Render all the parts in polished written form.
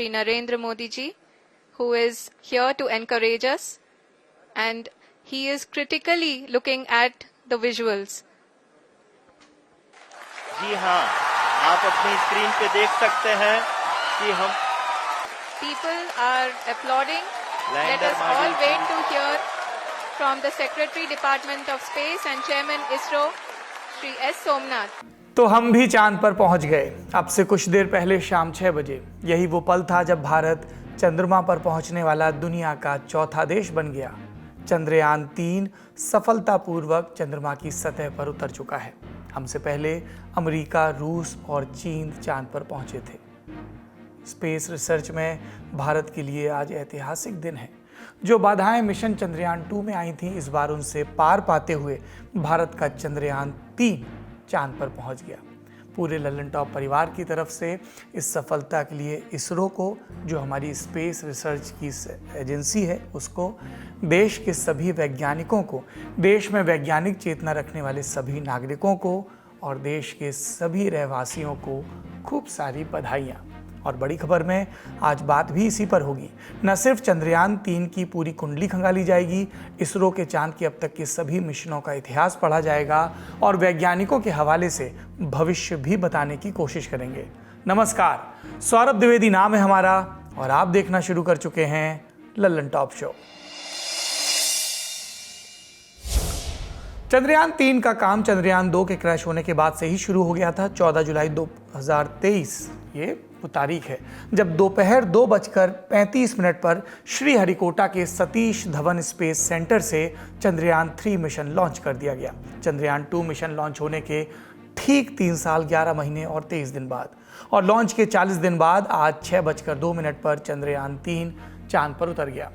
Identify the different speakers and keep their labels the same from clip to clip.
Speaker 1: Shri Narendra Modi ji, who is here to encourage us, and he is critically looking at the visuals.
Speaker 2: जी हाँ, आप अपनी screen पे देख सकते हैं कि हम
Speaker 1: People are applauding. Let
Speaker 2: lander
Speaker 1: us all
Speaker 2: module
Speaker 1: wait to hear from the Secretary Department of Space and Chairman ISRO, Shri S. Somnath.
Speaker 3: तो हम भी चांद पर पहुंच गए। अब से कुछ देर पहले शाम 6 बजे यही वो पल था जब भारत चंद्रमा पर पहुंचने वाला दुनिया का चौथा देश बन गया। चंद्रयान 3 सफलतापूर्वक चंद्रमा की सतह पर उतर चुका है। हमसे पहले अमेरिका, रूस और चीन चांद पर पहुंचे थे। स्पेस रिसर्च में भारत के लिए आज ऐतिहासिक दिन है। जो बाधाएं मिशन चंद्रयान 2 में आई थीं, इस बार उनसे पार पाते हुए भारत का चंद्रयान 3 चांद पर पहुंच गया। पूरे लल्लन टॉप परिवार की तरफ से इस सफलता के लिए इसरो को, जो हमारी स्पेस रिसर्च की एजेंसी है, उसको, देश के सभी वैज्ञानिकों को, देश में वैज्ञानिक चेतना रखने वाले सभी नागरिकों को और देश के सभी रहवासियों को खूब सारी बधाइयाँ। और बड़ी खबर में आज बात भी इसी पर होगी। न सिर्फ चंद्रयान 3 की पूरी कुंडली खंगाली जाएगी, इसरो के चांद के अब तक के सभी मिशनों का इतिहास पढ़ा जाएगा और वैज्ञानिकों के हवाले से भविष्य भी बताने की कोशिश करेंगे। नमस्कार, सौरभ द्विवेदी नाम है हमारा और आप देखना शुरू कर चुके हैं लल्लन टॉप शो। चंद्रयान 3 का काम चंद्रयान 2 के क्रैश होने के बाद से ही शुरू हो गया था। 14 जुलाई 2023 ये वो तारीख है जब दोपहर 2:35 पर श्रीहरिकोटा के सतीश धवन स्पेस सेंटर से चंद्रयान 3 मिशन लॉन्च कर दिया गया। चंद्रयान 2 मिशन लॉन्च होने के ठीक 3 साल 11 महीने और 23 दिन बाद और लॉन्च के 40 दिन बाद आज 6:02 पर चंद्रयान 3 चांद पर उतर गया।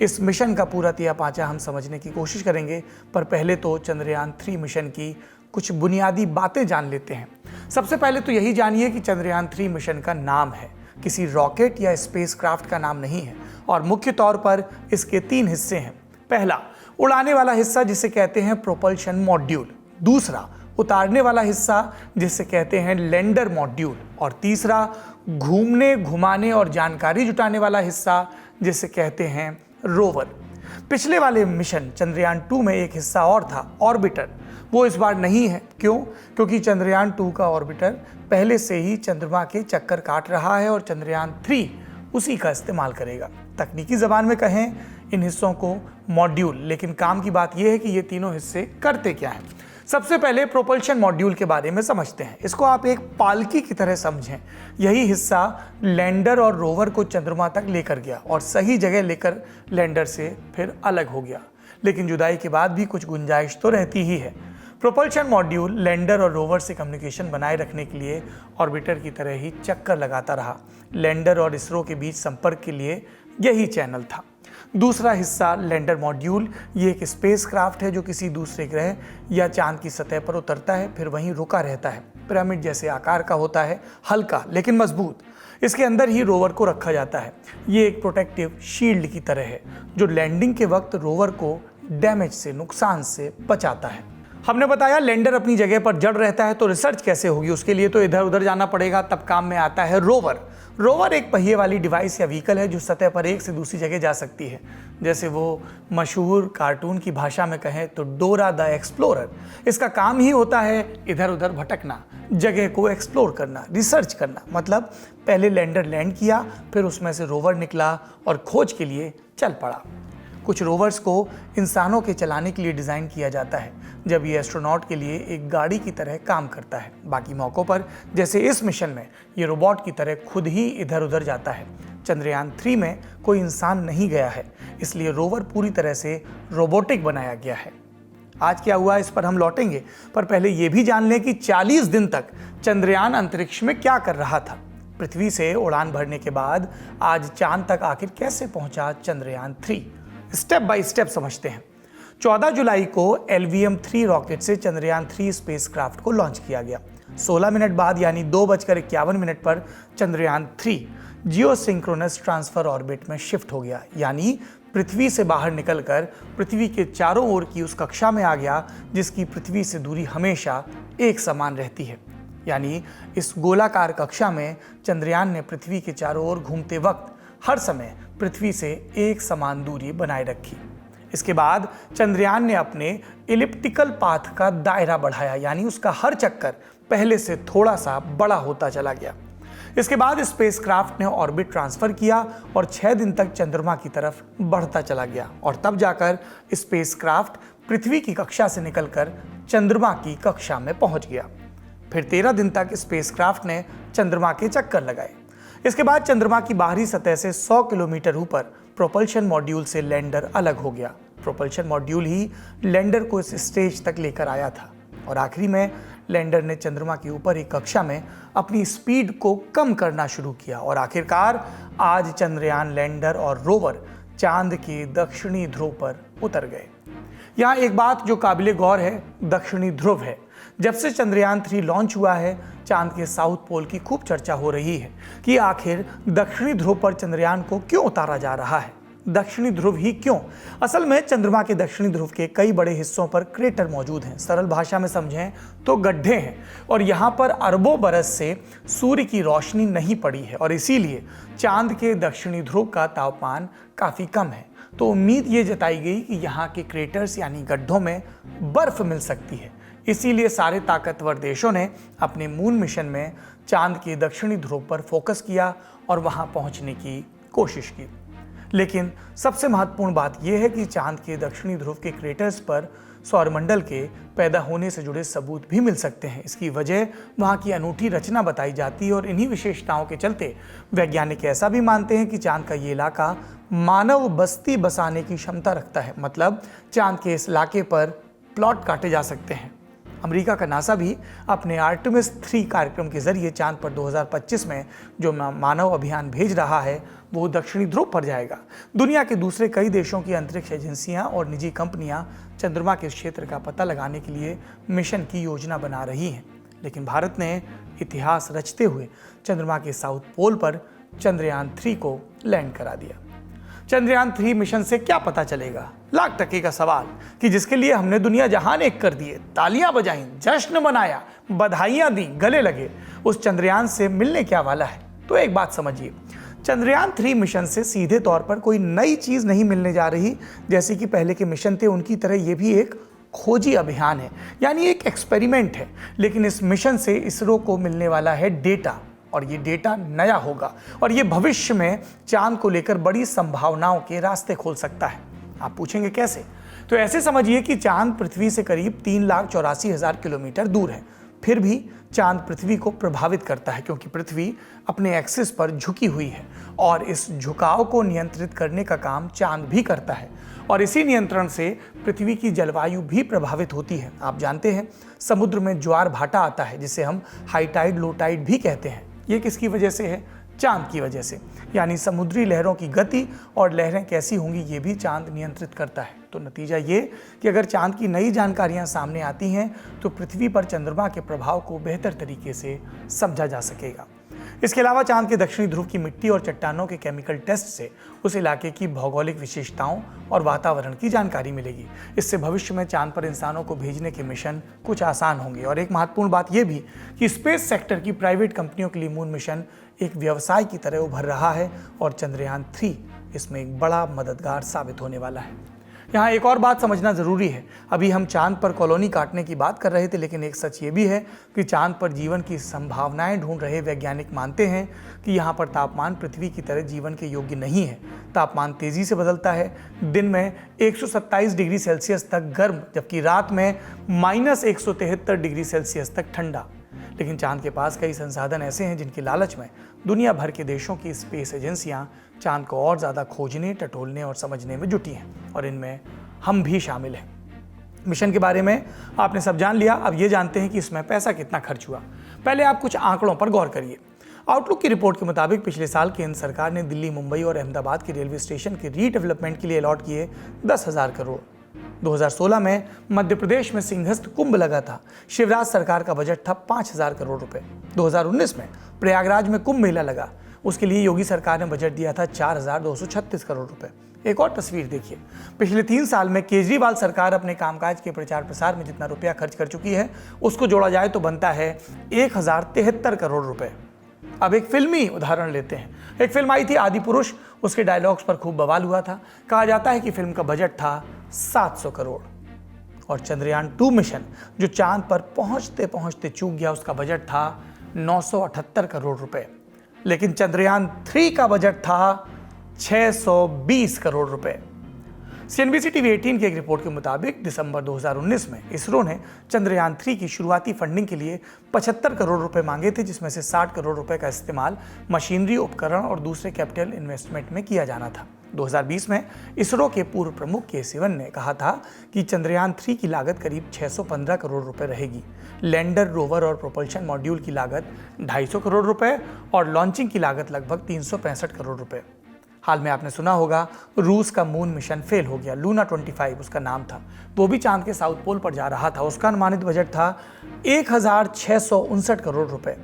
Speaker 3: इस मिशन का पूरा तिया पांचा हम समझने की कोशिश करेंगे, पर पहले तो चंद्रयान 3 मिशन की कुछ बुनियादी बातें जान लेते हैं। सबसे पहले तो यही जानिए कि चंद्रयान 3 मिशन का नाम है, किसी रॉकेट या स्पेसक्राफ्ट का नाम नहीं है और मुख्य तौर पर इसके 3 हिस्से हैं। पहला, उड़ाने वाला हिस्सा जिसे कहते हैं प्रोपल्शन मॉड्यूल। दूसरा, उतारने वाला हिस्सा जिसे कहते हैं लैंडर मॉड्यूल। और तीसरा, घूमने, घुमाने और जानकारी जुटाने वाला हिस्सा जिसे कहते हैं रोवर। पिछले वाले मिशन चंद्रयान 2 में एक हिस्सा और था, ऑर्बिटर। वो इस बार नहीं है। क्यों? क्योंकि चंद्रयान 2 का ऑर्बिटर पहले से ही चंद्रमा के चक्कर काट रहा है और चंद्रयान 3 उसी का इस्तेमाल करेगा। तकनीकी ज़बान में कहें इन हिस्सों को मॉड्यूल, लेकिन काम की बात यह है कि ये तीनों हिस्से करते क्या हैं। सबसे पहले प्रोपल्शन मॉड्यूल के बारे में समझते हैं। इसको आप एक पालकी की तरह समझें। यही हिस्सा लैंडर और रोवर को चंद्रमा तक लेकर गया और सही जगह लेकर लैंडर से फिर अलग हो गया। लेकिन जुदाई के बाद भी कुछ गुंजाइश तो रहती ही है। प्रोपल्शन मॉड्यूल लैंडर और रोवर से कम्युनिकेशन बनाए रखने के लिए ऑर्बिटर की तरह ही चक्कर लगाता रहा। लैंडर और इसरो के बीच संपर्क के लिए यही चैनल था। दूसरा हिस्सा लैंडर मॉड्यूल, ये एक स्पेसक्राफ्ट है जो किसी दूसरे ग्रह या चांद की सतह पर उतरता है, फिर वहीं रुका रहता है। पिरामिड जैसे आकार का होता है, हल्का लेकिन मजबूत। इसके अंदर ही रोवर को रखा जाता है। ये एक प्रोटेक्टिव शील्ड की तरह है जो लैंडिंग के वक्त रोवर को डैमेज से, नुकसान से बचाता है। हमने बताया लैंडर अपनी जगह पर जड़ रहता है, तो रिसर्च कैसे होगी? उसके लिए तो इधर उधर जाना पड़ेगा। तब काम में आता है रोवर। रोवर एक पहिए वाली डिवाइस या व्हीकल है जो सतह पर एक से दूसरी जगह जा सकती है। जैसे वो मशहूर कार्टून की भाषा में कहें तो डोरा द एक्सप्लोरर। इसका काम ही होता है इधर उधर भटकना, जगह को एक्सप्लोर करना, रिसर्च करना। मतलब पहले लैंडर लैंड किया, फिर उसमें से रोवर निकला और खोज के लिए चल पड़ा। कुछ रोवर्स को इंसानों के चलाने के लिए डिज़ाइन किया जाता है, जब ये एस्ट्रोनॉट के लिए एक गाड़ी की तरह काम करता है। बाकी मौक़ों पर, जैसे इस मिशन में, ये रोबोट की तरह खुद ही इधर उधर जाता है। चंद्रयान 3 में कोई इंसान नहीं गया है, इसलिए रोवर पूरी तरह से रोबोटिक बनाया गया है। आज क्या हुआ इस पर हम लौटेंगे, पर पहले ये भी जान लें कि 40 दिन तक चंद्रयान अंतरिक्ष में क्या कर रहा था। पृथ्वी से उड़ान भरने के बाद आज चांद तक आखिर कैसे पहुंचा चंद्रयान 3, स्टेप बाय स्टेप समझते हैं। 14 जुलाई को LVM-3 रॉकेट से चंद्रयान 3 स्पेसक्राफ्ट को लॉन्च किया गया। 16 मिनट बाद यानी 2:51 पर चंद्रयान 3 जियोसिंक्रोनस ट्रांसफर ऑर्बिट में शिफ्ट हो गया, यानी पृथ्वी से बाहर निकलकर पृथ्वी के चारों ओर की उस कक्षा में आ गया जिसकी पृथ्वी से दूरी हमेशा एक समान रहती है। यानी इस गोलाकार कक्षा में चंद्रयान ने पृथ्वी के चारों ओर घूमते वक्त हर समय पृथ्वी से एक समान दूरी बनाए रखी। इसके बाद चंद्रयान ने अपने इलिप्टिकल पाथ का दायरा बढ़ाया, यानी उसका हर चक्कर पहले से थोड़ा सा बड़ा होता चला गया। इसके बाद स्पेसक्राफ्ट ने ऑर्बिट ट्रांसफर किया और 6 दिन तक चंद्रमा की तरफ बढ़ता चला गया और तब जाकर स्पेसक्राफ्ट पृथ्वी की कक्षा से निकलकर चंद्रमा की कक्षा में पहुंच गया। फिर 13 दिन तक स्पेसक्राफ्ट ने चंद्रमा के चक्कर लगाए। इसके बाद चंद्रमा की बाहरी सतह से 100 किलोमीटर ऊपर प्रोपल्शन मॉड्यूल से लैंडर अलग हो गया। प्रोपल्शन मॉड्यूल ही लैंडर को इस स्टेज तक लेकर आया था और आखिरी में लैंडर ने चंद्रमा के ऊपर एक कक्षा में अपनी स्पीड को कम करना शुरू किया और आखिरकार आज चंद्रयान, लैंडर और रोवर चांद के दक्षिणी ध्रुव पर उतर गए। यहाँ एक बात जो काबिले गौर है, दक्षिणी ध्रुव है। जब से चंद्रयान 3 लॉन्च हुआ है, चांद के साउथ पोल की खूब चर्चा हो रही है कि आखिर दक्षिणी ध्रुव पर चंद्रयान को क्यों उतारा जा रहा है। दक्षिणी ध्रुव ही क्यों? असल में चंद्रमा के दक्षिणी ध्रुव के कई बड़े हिस्सों पर क्रेटर मौजूद हैं। सरल भाषा में समझें तो गड्ढे हैं और यहाँ पर अरबों बरस से सूर्य की रोशनी नहीं पड़ी है और इसीलिए चांद के दक्षिणी ध्रुव का तापमान काफ़ी कम है। तो उम्मीद ये जताई गई कि यहाँ के क्रेटर्स यानी गड्ढों में बर्फ मिल सकती है। इसीलिए सारे ताकतवर देशों ने अपने मून मिशन में चांद के दक्षिणी ध्रुव पर फोकस किया और वहां पहुंचने की कोशिश की। लेकिन सबसे महत्वपूर्ण बात यह है कि चांद के दक्षिणी ध्रुव के क्रेटर्स पर सौरमंडल के पैदा होने से जुड़े सबूत भी मिल सकते हैं। इसकी वजह वहां की अनूठी रचना बताई जाती है और इन्हीं विशेषताओं के चलते वैज्ञानिक ऐसा भी मानते हैं कि चांद का ये इलाका मानव बस्ती बसाने की क्षमता रखता है। मतलब चांद के इस इलाके पर प्लॉट काटे जा सकते हैं। अमेरिका का नासा भी अपने आर्टेमिस 3 कार्यक्रम के जरिए चांद पर 2025 में जो मानव अभियान भेज रहा है वो दक्षिणी ध्रुव पर जाएगा। दुनिया के दूसरे कई देशों की अंतरिक्ष एजेंसियां और निजी कंपनियां चंद्रमा के क्षेत्र का पता लगाने के लिए मिशन की योजना बना रही हैं। लेकिन भारत ने इतिहास रचते हुए चंद्रमा के साउथ पोल पर चंद्रयान 3 को लैंड करा दिया। चंद्रयान 3 मिशन से क्या पता चलेगा? लाख टके का सवाल कि जिसके लिए हमने दुनिया जहान एक कर दिए, तालियां बजाई, जश्न मनाया, बधाइयां दी, गले लगे, उस चंद्रयान से मिलने क्या वाला है? तो एक बात समझिए, चंद्रयान 3 मिशन से सीधे तौर पर कोई नई चीज नहीं मिलने जा रही। जैसे कि पहले के मिशन थे उनकी तरह ये भी एक खोजी अभियान है, यानी एक एक्सपेरिमेंट है। लेकिन इस मिशन से इसरो को मिलने वाला है डेटा और ये डेटा नया होगा और ये भविष्य में चांद को लेकर बड़ी संभावनाओं के रास्ते खोल सकता है। आप पूछेंगे कैसे? तो ऐसे समझिए कि चांद पृथ्वी से करीब 3,84,000 किलोमीटर दूर है। फिर भी चांद पृथ्वी को प्रभावित करता है क्योंकि पृथ्वी अपने एक्सिस पर झुकी हुई है और इस झुकाव को नियंत्रित करने का काम चांद भी करता है और इसी नियंत्रण से पृथ्वी की जलवायु भी प्रभावित होती है। आप जानते हैं समुद्र में ज्वार भाटा आता है जिसे हम हाई टाइड, लो टाइड भी कहते हैं। ये किसकी वजह से है? चांद की वजह से। यानी समुद्री लहरों की गति और लहरें कैसी होंगी ये भी चांद नियंत्रित करता है। तो नतीजा ये कि अगर चांद की नई जानकारियां सामने आती हैं तो पृथ्वी पर चंद्रमा के प्रभाव को बेहतर तरीके से समझा जा सकेगा। इसके अलावा चांद के दक्षिणी ध्रुव की मिट्टी और चट्टानों के केमिकल टेस्ट से उस इलाके की भौगोलिक विशेषताओं और वातावरण की जानकारी मिलेगी। इससे भविष्य में चांद पर इंसानों को भेजने के मिशन कुछ आसान होंगे। और एक महत्वपूर्ण बात यह भी कि स्पेस सेक्टर की प्राइवेट कंपनियों के लिए मून मिशन एक व्यवसाय की तरह उभर रहा है और चंद्रयान 3 इसमें एक बड़ा मददगार साबित होने वाला है। यहाँ एक और बात समझना जरूरी है। अभी हम चांद पर कॉलोनी काटने की बात कर रहे थे, लेकिन एक सच ये भी है कि चांद पर जीवन की संभावनाएं ढूंढ रहे वैज्ञानिक मानते हैं कि यहाँ पर तापमान पृथ्वी की तरह जीवन के योग्य नहीं है। तापमान तेजी से बदलता है। दिन में 127 डिग्री सेल्सियस तक गर्म, जबकि रात में -173 डिग्री सेल्सियस तक ठंडा। लेकिन चांद के पास कई संसाधन ऐसे हैं जिनके लालच में दुनिया भर के देशों की स्पेस एजेंसियां चांद को और ज़्यादा खोजने, टटोलने और समझने में जुटी हैं और इनमें हम भी शामिल हैं। मिशन के बारे में आपने सब जान लिया। अब ये जानते हैं कि इसमें पैसा कितना खर्च हुआ। पहले आप कुछ आंकड़ों पर गौर करिए। आउटलुक की रिपोर्ट के मुताबिक पिछले साल केंद्र सरकार ने दिल्ली, मुंबई और अहमदाबाद के रेलवे स्टेशन के रीडेवलपमेंट के लिए अलॉट किए 10,000 करोड़। 2016 में मध्य प्रदेश में सिंहस्थ कुंभ लगा था। शिवराज सरकार का बजट था 5,000 करोड़ रुपए। 2019 में प्रयागराज में कुंभ मेला लगा, उसके लिए योगी सरकार ने बजट दिया था 4,236 करोड़ रुपए। एक और तस्वीर देखिए। पिछले 3 साल में केजरीवाल सरकार अपने कामकाज के प्रचार प्रसार में जितना रुपया खर्च कर चुकी है, उसको जोड़ा जाए तो बनता है 1073 करोड़ रुपए। अब एक फिल्मी उदाहरण लेते हैं। एक फिल्म आई थी आदि पुरुष, उसके डायलॉग्स पर खूब बवाल हुआ था। कहा जाता है कि फिल्म का बजट था 700 करोड़। और चंद्रयान 2 मिशन जो चांद पर पहुंचते पहुंचते चूक गया, उसका बजट था 978 करोड़ रुपए। लेकिन चंद्रयान 3 का बजट था 620 करोड़ रुपए। CNBC TV 18 की एक रिपोर्ट के मुताबिक दिसंबर 2019 में इसरो ने चंद्रयान 3 की शुरुआती फंडिंग के लिए 75 करोड़ रुपए मांगे थे, जिसमें से 60 करोड़ रुपए का इस्तेमाल मशीनरी, उपकरण और दूसरे कैपिटल इन्वेस्टमेंट में किया जाना था। 2020 में इसरो के पूर्व प्रमुख के सिवन ने कहा था कि चंद्रयान 3 की लागत करीब 615 करोड़ रुपए रहेगी। लैंडर, रोवर और प्रोपल्शन मॉड्यूल की लागत 250 करोड़ रुपए और लॉन्चिंग की लागत लगभग 365 करोड़ रुपए। हाल में आपने सुना होगा रूस का मून मिशन फेल हो गया। लूना 25 उसका नाम था, वो भी चांद के साउथ पोल पर जा रहा था। उसका अनुमानित बजट था 1659 करोड़ रुपए।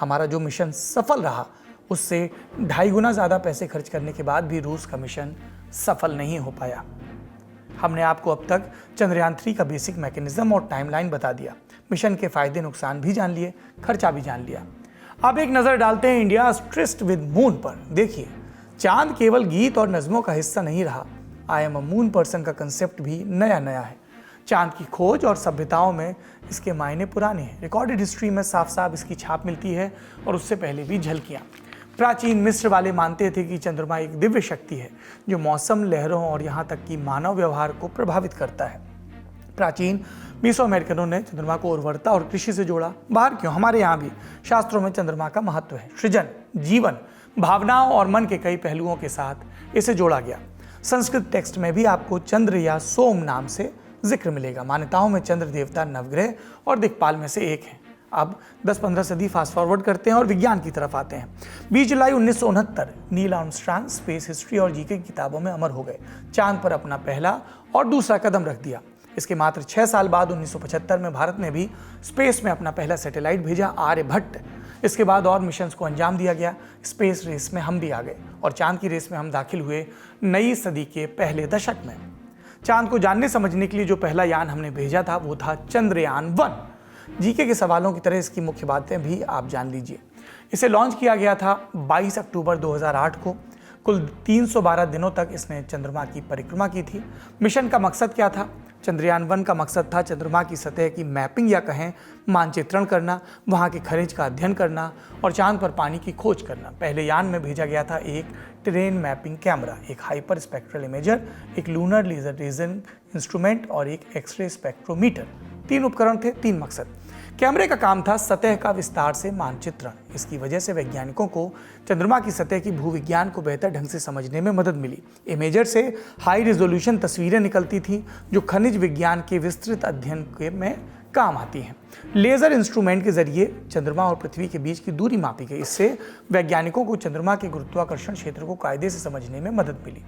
Speaker 3: हमारा जो मिशन सफल रहा, उससे 2.5 गुना ज़्यादा पैसे खर्च करने के बाद भी रूस का मिशन सफल नहीं हो पाया। हमने आपको अब तक चंद्रयान 3 का बेसिक मैकेनिज्म और टाइमलाइन बता दिया, मिशन के फायदे नुकसान भी जान लिए, खर्चा भी जान लिया। अब एक नज़र डालते हैं इंडिया ट्रिस्ट विद मून पर। देखिए, चांद केवल गीत और नज़मों का हिस्सा नहीं रहा। I am a moon person का कंसेप्ट भी नया नया है। चांद की खोज और सभ्यताओं में इसके मायने पुराने हैं। रिकॉर्डेड हिस्ट्री में साफ साफ इसकी छाप मिलती है और उससे पहले भी झलकियाँ। प्राचीन मिस्र वाले मानते थे कि चंद्रमा एक दिव्य शक्ति है जो मौसम, लहरों और यहाँ तक कि मानव व्यवहार को प्रभावित करता है। प्राचीन मीसो अमेरिकनों ने चंद्रमा को उर्वरता और कृषि से जोड़ा। बाहर क्यों, हमारे यहाँ भी शास्त्रों में चंद्रमा का महत्व है। सृजन, जीवन, भावनाओं और मन के कई पहलुओं के साथ इसे जोड़ा गया। संस्कृत टेक्स्ट में भी आपको चंद्र या सोम नाम से जिक्र मिलेगा। मान्यताओं में चंद्र देवता नवग्रह और दिक्पाल में से एक है। अब 10-15 सदी फास्ट फॉरवर्ड करते हैं और विज्ञान की तरफ आते हैं। 20 जुलाई 1969 नील आर्मस्ट्रांग स्पेस हिस्ट्री और जीके की किताबों में अमर हो गए। चांद पर अपना पहला और दूसरा कदम रख दिया। इसके मात्र 6 साल बाद 1975 में भारत ने भी स्पेस में अपना पहला सैटेलाइट भेजा, आर्यभट्ट। इसके बाद और मिशंस को अंजाम दिया गया। स्पेस रेस में हम भी आ गए और चांद की रेस में हम दाखिल हुए नई सदी के पहले दशक में। चांद को जानने समझने के लिए जो पहला यान हमने भेजा था वो था चंद्रयान 1। जीके के सवालों की तरह इसकी मुख्य बातें भी आप जान लीजिए। इसे लॉन्च किया गया था 22 अक्टूबर 2008 को। कुल 312 दिनों तक इसने चंद्रमा की परिक्रमा की थी। मिशन का मकसद क्या था? चंद्रयान 1 का मकसद था चंद्रमा की सतह की मैपिंग या कहें मानचित्रण करना, वहाँ के खनिज का अध्ययन करना और चांद पर पानी की खोज करना। पहले यान में भेजा गया था एक टेरेन मैपिंग कैमरा, एक हाइपर स्पेक्ट्रल इमेजर, एक लूनर लेजर रीजन इंस्ट्रूमेंट और एक एक्सरे स्पेक्ट्रोमीटर। 3 उपकरण थे, 3 मकसद। कैमरे का काम था सतह का विस्तार से मानचित्रण। इसकी वजह से वैज्ञानिकों को चंद्रमा की सतह की भूविज्ञान को बेहतर ढंग से समझने में मदद मिली। इमेजर से हाई रिजोल्यूशन तस्वीरें निकलती थीं जो खनिज विज्ञान के विस्तृत अध्ययन में काम आती हैं। लेजर इंस्ट्रूमेंट के जरिए चंद्रमा और पृथ्वी के बीच की दूरी मापी गई। इससे वैज्ञानिकों को चंद्रमा के गुरुत्वाकर्षण क्षेत्र को कायदे से समझने में मदद मिली।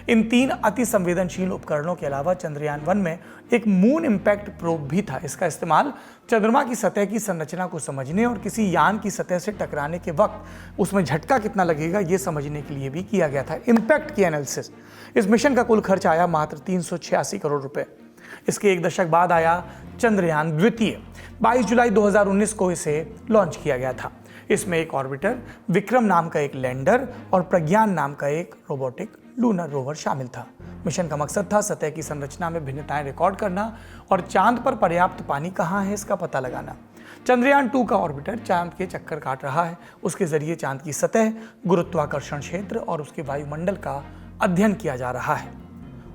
Speaker 3: इन 3 अति संवेदनशील उपकरणों के अलावा चंद्रयान 1 में एक मून इम्पैक्ट प्रोब भी था। इसका इस्तेमाल चंद्रमा की सतह की संरचना को समझने और किसी यान की सतह से टकराने के वक्त उसमें झटका कितना लगेगा ये समझने के लिए भी किया गया था। इम्पैक्ट की एनालिसिस। इस मिशन का कुल खर्च आया मात्र 386 करोड़ रुपए। इसके एक दशक बाद आया चंद्रयान 2। 22 जुलाई 2019 को इसे लॉन्च किया गया था। इसमें एक ऑर्बिटर, विक्रम नाम का एक लैंडर और प्रज्ञान नाम का एक रोबोटिक लूनर रोवर शामिल था। मिशन का मकसद था सतह की संरचना में भिन्नताएं रिकॉर्ड करना और चांद पर पर्याप्त पानी कहाँ है इसका पता लगाना। चंद्रयान 2 का ऑर्बिटर चांद के चक्कर काट रहा है। उसके जरिए चांद की सतह, गुरुत्वाकर्षण क्षेत्र और उसके वायुमंडल का अध्ययन किया जा रहा है।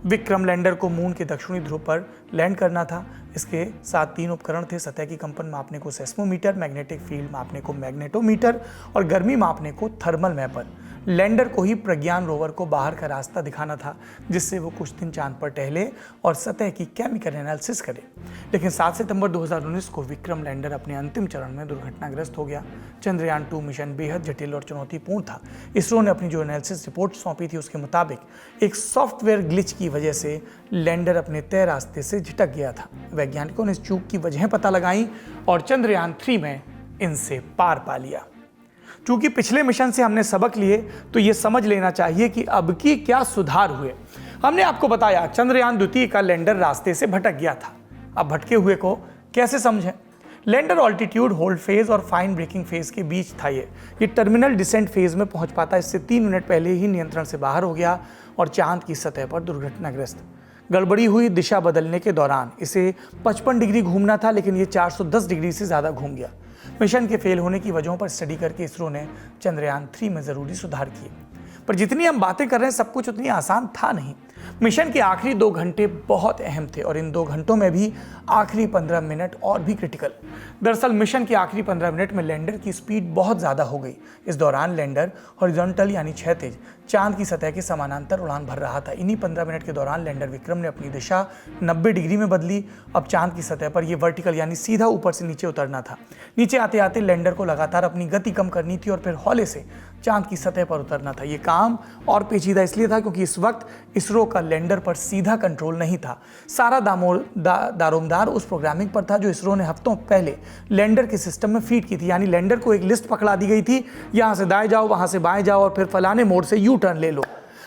Speaker 3: विक्रम लैंडर को मून के दक्षिणी ध्रुव पर लैंड करना था। इसके साथ 3 उपकरण थे। सतह की कंपन मापने को सेस्मोमीटर, मैग्नेटिक फील्ड मापने को मैग्नेटोमीटर और गर्मी मापने को थर्मल मैपर। लैंडर को ही प्रज्ञान रोवर को बाहर का रास्ता दिखाना था जिससे वो कुछ दिन चांद पर टहले और सतह की केमिकल एनालिसिस करे। लेकिन 7 सितंबर 2019 को विक्रम लैंडर अपने अंतिम चरण में दुर्घटनाग्रस्त हो गया। चंद्रयान 2 मिशन बेहद जटिल और चुनौतीपूर्ण था। इसरो ने अपनी जो एनालिसिस रिपोर्ट सौंपी थी उसके मुताबिक एक सॉफ्टवेयर ग्लिच की वजह से लैंडर अपने तय रास्ते से झिटक गया था। वैज्ञानिकों ने इस चूक की वजह पता लगाई और चंद्रयान 3 में इनसे पार पा लिया। चूंकि पिछले मिशन से हमने सबक लिए तो ये समझ लेना चाहिए कि अब की क्या सुधार हुए। हमने आपको बताया चंद्रयान द्वितीय का लैंडर रास्ते से भटक गया था। अब भटके हुए को कैसे समझें? लैंडर ऑल्टीट्यूड होल्ड फेज और फाइन ब्रेकिंग फेज के बीच था। ये टर्मिनल डिसेंट फेज में पहुंच पाता इससे 3 मिनट पहले ही नियंत्रण से बाहर हो गया और चांद की सतह पर दुर्घटनाग्रस्त। गड़बड़ी हुई दिशा बदलने के दौरान। इसे 55 डिग्री घूमना था लेकिन ये 410 डिग्री से ज़्यादा घूम गया। मिशन के फेल होने की वजहों पर स्टडी करके इसरो ने चंद्रयान 3 में ज़रूरी सुधार किए। पर जितनी हम बातें कर रहे हैं सब कुछ उतनी आसान था नहीं। मिशन के आखिरी 2 घंटे बहुत अहम थे और इन 2 घंटों में भी आखिरी 15 मिनट और भी क्रिटिकल। दरअसल मिशन के आखिरी 15 मिनट में लैंडर की स्पीड बहुत ज़्यादा हो गई। इस दौरान लैंडर हॉरिजॉन्टल यानी क्षैतिज चांद की सतह के समानांतर उड़ान भर रहा था। इन्हीं 15 मिनट के दौरान लैंडर विक्रम ने अपनी दिशा 90 डिग्री में बदली। अब चांद की सतह पर यह वर्टिकल यानी सीधा ऊपर से नीचे उतरना था। नीचे आते आते लैंडर को लगातार अपनी गति कम करनी थी और फिर हौले से चांद की सतह पर उतरना था। ये काम और पेचीदा इसलिए था क्योंकि इस वक्त इसरो का लैंडर पर सीधा कंट्रोल नहीं था। सारा दारोमदार उस प्रोग्रामिंग पर था जो इसरो ने हफ्तों पहले लैंडर के सिस्टम में फीड की थी। यानी लैंडर को एक लिस्ट पकड़ा दी गई थी, यहाँ से दाएं जाओ, वहाँ से बाएं जाओ और फिर फलाने मोड़ से यू टर्न ले लो।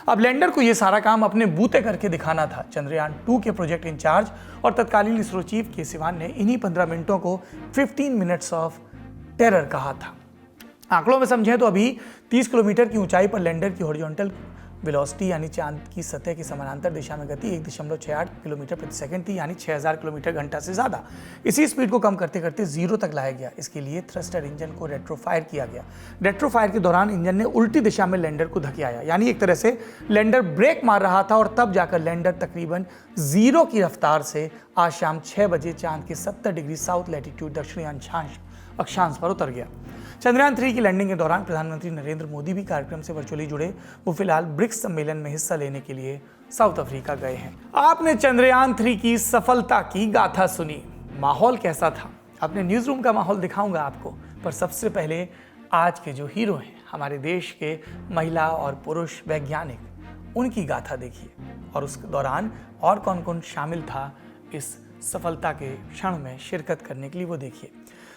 Speaker 3: अब लैंडर को ये सारा काम अपने बूते करके दिखाना था। चंद्रयान 2 के प्रोजेक्ट इंचार्ज और तत्कालीन इसरो चीफ के सिवान ने इन्हीं 15 मिनटों को 15 मिनट्स ऑफ टेरर कहा था। आंकड़ों में समझें तो अभी 30 किलोमीटर की ऊंचाई पर लैंडर की हॉरिजॉन्टल वेलोसिटी यानी चांद की सतह की समानांतर दिशा में गति 1.68 किलोमीटर प्रति सेकंड थी, यानी 6000 किलोमीटर घंटा से ज़्यादा। इसी स्पीड को कम करते करते 0 तक लाया गया। इसके लिए थ्रस्टर इंजन को रेट्रोफायर किया गया। रेट्रोफायर के दौरान इंजन ने उल्टी दिशा में लैंडर को धकेलाया, यानी एक तरह से लैंडर ब्रेक मार रहा था और तब जाकर लैंडर तकरीबन 0 की रफ्तार से आज शाम 6 बजे चांद के 70 डिग्री साउथ लैटिट्यूड दक्षिणी अक्षांश पर उतर गया। चंद्रयान 3 की लैंडिंग के दौरान प्रधानमंत्री नरेंद्र मोदी भी कार्यक्रम से वर्चुअली जुड़े। वो फिलहाल ब्रिक्स सम्मेलन में हिस्सा लेने के लिए साउथ अफ्रीका गए हैं। आपने चंद्रयान 3 की सफलता की गाथा सुनी। माहौल कैसा था? अपने न्यूज रूम का माहौल दिखाऊंगा आपको, पर सबसे पहले आज के जो हीरो हैं हमारे देश के महिला और पुरुष वैज्ञानिक, उनकी गाथा देखिए और उस दौरान और कौन कौन शामिल था इस सफलता के क्षण में शिरकत करने के लिए, वो देखिए।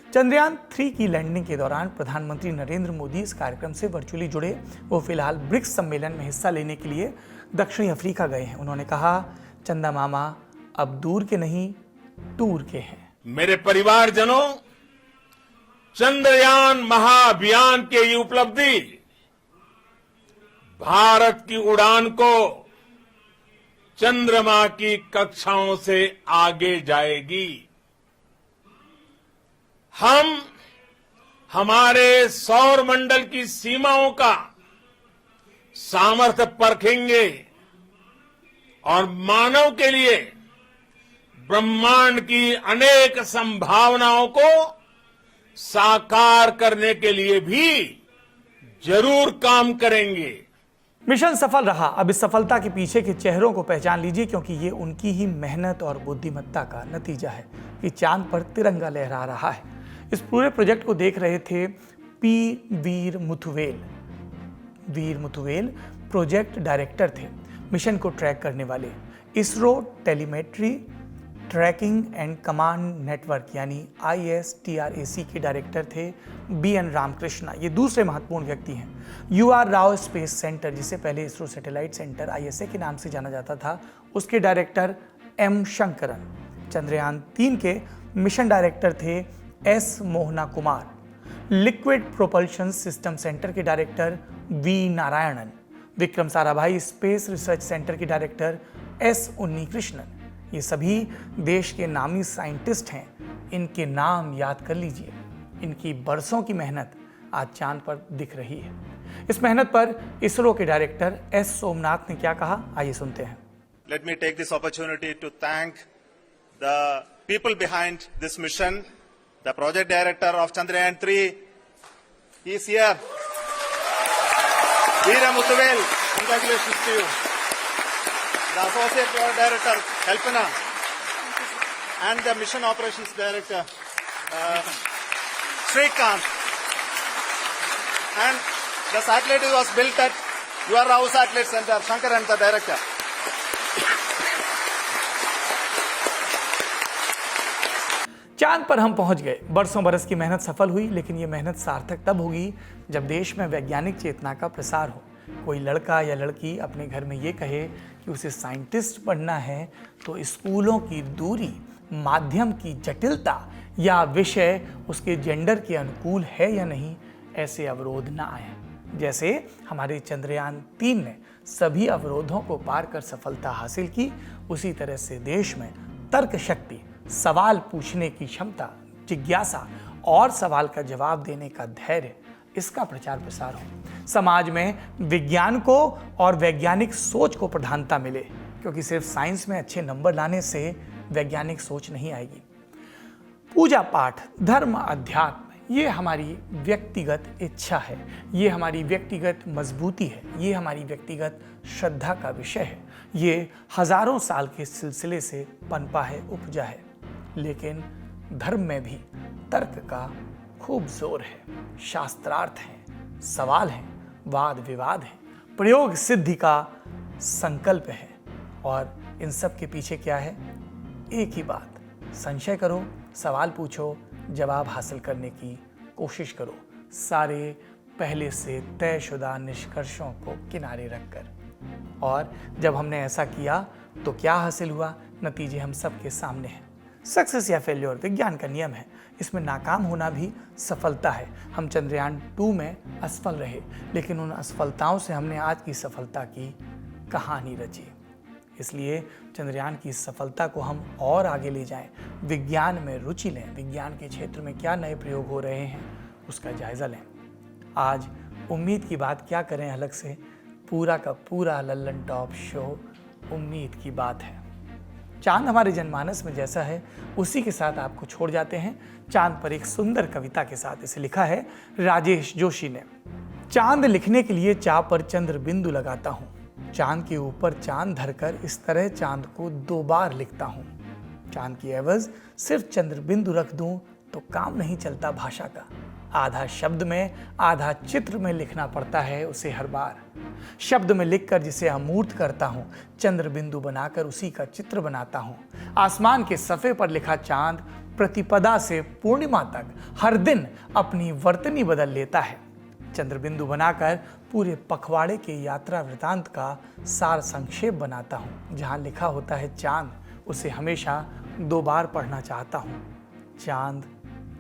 Speaker 3: चंद्रयान 3 की लैंडिंग के दौरान प्रधानमंत्री नरेंद्र मोदी इस कार्यक्रम से वर्चुअली जुड़े। वो फिलहाल ब्रिक्स सम्मेलन में हिस्सा लेने के लिए दक्षिणी अफ्रीका गए हैं। उन्होंने कहा, चंदा मामा अब दूर के नहीं टूर के हैं।
Speaker 4: मेरे परिवारजनों, चंद्रयान महाअभियान की ये उपलब्धि भारत की उड़ान को चंद्रमा की कक्षाओं से आगे जाएगी। हम हमारे सौर मंडल की सीमाओं का सामर्थ्य परखेंगे और मानव के लिए ब्रह्मांड की अनेक संभावनाओं को साकार करने के लिए भी जरूर काम करेंगे।
Speaker 3: मिशन सफल रहा। अब इस सफलता के पीछे के चेहरों को पहचान लीजिए, क्योंकि ये उनकी ही मेहनत और बुद्धिमत्ता का नतीजा है कि चांद पर तिरंगा लहरा रहा है। इस पूरे प्रोजेक्ट को देख रहे थे वीर मुथुवेल प्रोजेक्ट डायरेक्टर थे, मिशन को ट्रैक करने वाले। ISRO telemetry tracking and command network यानी ISTRAC के डायरेक्टर थे BN रामकृष्णा। ये दूसरे महत्वपूर्ण व्यक्ति हैं। UR राव स्पेस सेंटर, जिसे पहले इसरो सैटेलाइट सेंटर ISA के नाम से जाना जाता था, उसके डायरेक्टर M शंकरन। चंद्रयान 3 के मिशन डायरेक्टर थे S Mohana Kumar. Liquid propulsion system centre के director V Narayanan. Vikram Sarabhai space research centre के डायरेक्टर S उन्नीकृष्णन। ये सभी देश के नामी साइंटिस्ट हैं। इनके नाम याद कर लीजिए। इनकी बरसों की मेहनत आज चांद पर दिख रही है। इस मेहनत पर इसरो के डायरेक्टर S सोमनाथ ने क्या कहा, आइए सुनते हैं।
Speaker 2: Let me take this opportunity to thank the people behind this mission. The project director of Chandrayaan 3, he is here. Veera Muthuvel, congratulations to you. The associate director, Kalpana, and the mission operations director, Srikanth. And the satellite was built at UR Rao Satellite Center, Shankaran, the director.
Speaker 3: चांद पर हम पहुंच गए। बरसों बरस की मेहनत सफल हुई, लेकिन ये मेहनत सार्थक तब होगी जब देश में वैज्ञानिक चेतना का प्रसार हो। कोई लड़का या लड़की अपने घर में ये कहे कि उसे साइंटिस्ट बनना है, तो स्कूलों की दूरी, माध्यम की जटिलता या विषय उसके जेंडर के अनुकूल है या नहीं, ऐसे अवरोध ना आए। जैसे हमारे चंद्रयान 3 ने सभी अवरोधों को पार कर सफलता हासिल की, उसी तरह से देश में तर्क शक्ति, सवाल पूछने की क्षमता, जिज्ञासा और सवाल का जवाब देने का धैर्य, इसका प्रचार प्रसार हो। समाज में विज्ञान को और वैज्ञानिक सोच को प्रधानता मिले, क्योंकि सिर्फ साइंस में अच्छे नंबर लाने से वैज्ञानिक सोच नहीं आएगी। पूजा पाठ, धर्म, अध्यात्म, ये हमारी व्यक्तिगत इच्छा है, ये हमारी व्यक्तिगत मजबूती है, ये हमारी व्यक्तिगत श्रद्धा का विषय है। ये हजारों साल के सिलसिले से पनपा है, उपजा है। लेकिन धर्म में भी तर्क का खूब जोर है, शास्त्रार्थ है, सवाल है, वाद विवाद है, प्रयोग सिद्धि का संकल्प है। और इन सब के पीछे क्या है? एक ही बात, संशय करो, सवाल पूछो, जवाब हासिल करने की कोशिश करो, सारे पहले से तयशुदा निष्कर्षों को किनारे रखकर। और जब हमने ऐसा किया तो क्या हासिल हुआ? नतीजे हम सबके सामने हैं। सक्सेस या फेल्योर विज्ञान का नियम है, इसमें नाकाम होना भी सफलता है। हम चंद्रयान 2 में असफल रहे, लेकिन उन असफलताओं से हमने आज की सफलता की कहानी रची। इसलिए चंद्रयान की सफलता को हम और आगे ले जाएं, विज्ञान में रुचि लें, विज्ञान के क्षेत्र में क्या नए प्रयोग हो रहे हैं उसका जायजा लें। आज उम्मीद की बात क्या करें अलग से, पूरा का पूरा लल्लन टॉप शो उम्मीद की बात है। चांद हमारे जनमानस में जैसा है, उसी के साथ आपको छोड़ जाते हैं चांद पर एक सुंदर कविता के साथ। इसे लिखा है राजेश जोशी ने। चांद लिखने के लिए चाह पर चंद्र बिंदु लगाता हूँ, चांद के ऊपर चांद धरकर इस तरह चांद को 2 बार लिखता हूँ। चांद की एवज सिर्फ चंद्र बिंदु रख दूं तो काम नहीं चलता भाषा का। आधा शब्द में आधा चित्र में लिखना पड़ता है उसे हर बार। शब्द में लिखकर जिसे अमूर्त करता हूँ, चंद्र बिंदु बनाकर उसी का चित्र बनाता हूँ। आसमान के सफ़े पर लिखा चांद प्रतिपदा से पूर्णिमा तक हर दिन अपनी वर्तनी बदल लेता है। चंद्र बिंदु बनाकर पूरे पखवाड़े के यात्रा वृतांत का सार संक्षेप बनाता हूँ। जहाँ लिखा होता है चांद, उसे हमेशा 2 बार पढ़ना चाहता हूँ। चांद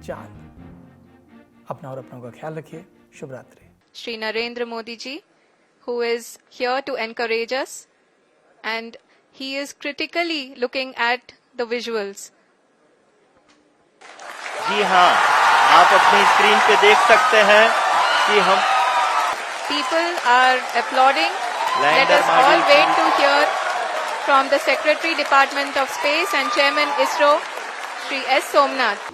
Speaker 3: चांद। अपना और अपनों का ख्याल रखिए। शुभ रात्रि।
Speaker 1: Shri Narendra Modi ji, who is here to encourage us, and he is critically looking at the visuals.
Speaker 5: जी हाँ, आप अपनी स्क्रीन पे देख सकते हैं कि हम
Speaker 1: People are applauding. Let
Speaker 5: Lander
Speaker 1: us all
Speaker 5: Module
Speaker 1: wait to hear from the Secretary Department of Space and Chairman ISRO, Shri S. Somnath.